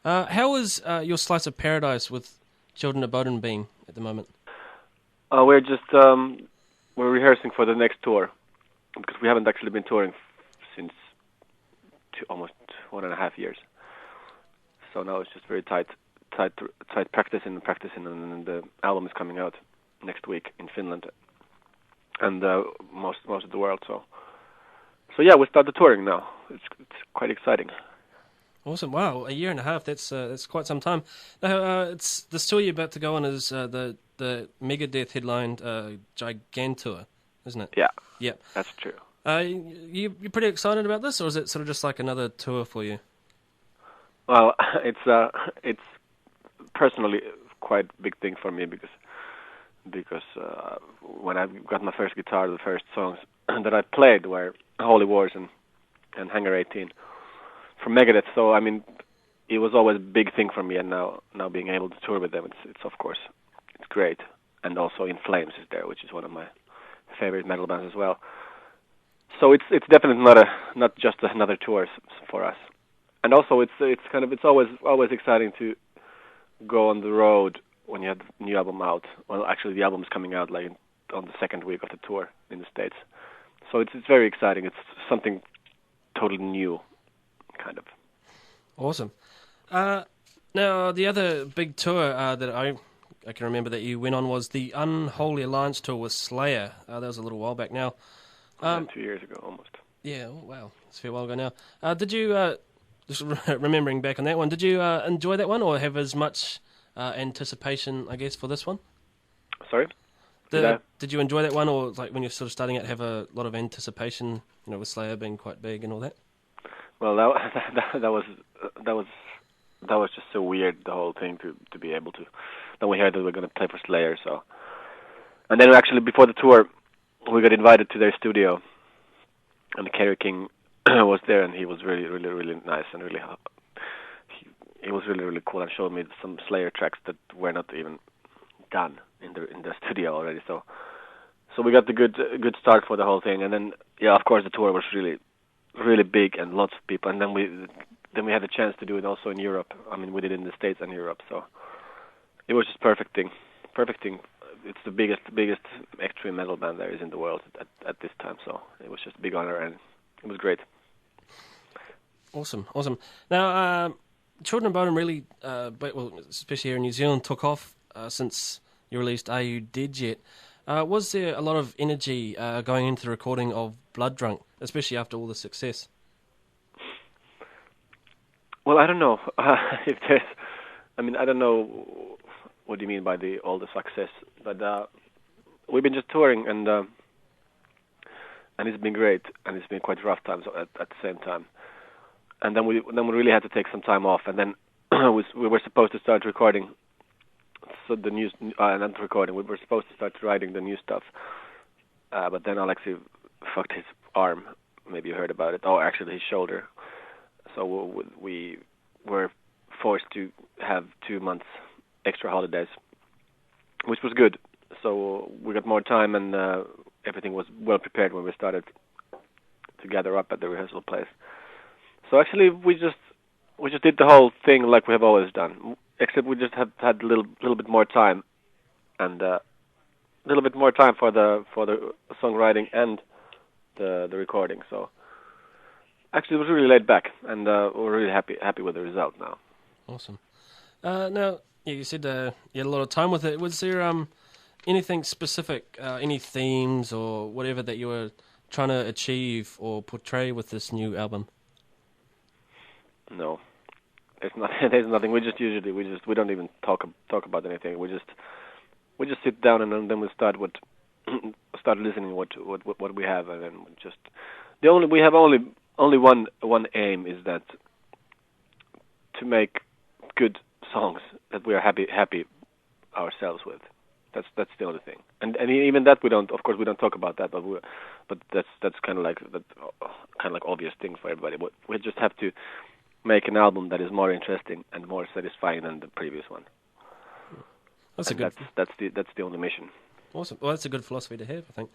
How is your slice of paradise with Children of Bodom being at the moment? We're just we're rehearsing for the next tour because we haven't actually been touring since almost 1.5 years. So now it's just very tight, tight practicing, and then the album is coming out next week in Finland and most of the world. So yeah, we started touring now. It's quite exciting. Awesome! Wow, a year and a half. That's quite some time. Now, it's this tour you're about to go on is the Megadeth headlined Gigantour, isn't it? Yeah, Yep. that's true. You pretty excited about this, or is it sort of just like another tour for you? Well, it's personally quite a big thing for me because when I got my first guitar, the first songs that I played were Holy Wars and Hangar 18 from Megadeth. So I mean, it was always a big thing for me, and now being able to tour with them, it's of course it's great. And also In Flames is there, which is one of my favorite metal bands as well. So it's definitely not just another tour for us. And also it's always exciting to go on the road when you have the new album out. Well, actually the album is coming out like on the second week of the tour in the States. So it's very exciting. It's something totally new, kind of. Awesome. Now the other big tour that I can remember that you went on was the Unholy Alliance tour with Slayer. That was a little while back now. 2 years ago almost. Yeah, oh, wow, it's a fair while ago now. Did you just remembering back on that one? Did you enjoy that one, or have as much anticipation, I guess, for this one? Sorry? Did you enjoy that one, or like when you're sort of starting out, have a lot of anticipation? You know, with Slayer being quite big and all that. Well, that was just so weird, the whole thing, to be able to. Then we heard that we were going to play for Slayer, so. And then actually before the tour, we got invited to their studio, and Kerry King was there, and he was really, really, really nice, and really, he was really, really cool, and showed me some Slayer tracks that were not even done in the studio already. So we got the good start for the whole thing, and then yeah, of course the tour was really, really big and lots of people, and then we had the chance to do it also in Europe. I mean, we did it in the States and Europe, so it was just perfect thing. It's the biggest extreme metal band there is in the world at this time, so it was just a big honor, and it was great. Awesome. Now, Children of Bodom really, well, especially here in New Zealand, took off since you released Are You Dead Yet? Was there a lot of energy going into the recording of Blood Drunk, especially after all the success? Well, I don't know if there's. I mean, I don't know what do you mean by all the success, but we've been just touring, and it's been great, and it's been quite rough times at the same time. And then we really had to take some time off, and then we were supposed to start recording. So the new, not recording. We were supposed to start writing the new stuff, but then Alexei fucked his arm. Maybe you heard about it. Oh, actually his shoulder. So we were forced to have 2 months extra holidays, which was good. So we got more time, and everything was well prepared when we started to gather up at the rehearsal place. So actually, we just did the whole thing like we have always done, except we just had a little bit more time, and a little bit more time for the songwriting and the recording. So actually, it was really laid back, and we're really happy with the result now. Awesome. Now, yeah, you said you had a lot of time with it. Was there anything specific, any themes or whatever that you were trying to achieve or portray with this new album? No, there's not. There's nothing. We don't even talk about anything. We just sit down, and then we start listening what we have, and then we have only one aim, is that to make good songs that we are happy ourselves with. That's the only thing. And even that we don't talk about that, but that's kind of like obvious thing for everybody. But we just have to make an album that is more interesting and more satisfying than the previous one. That's the only mission. Awesome. Well, that's a good philosophy to have, I think.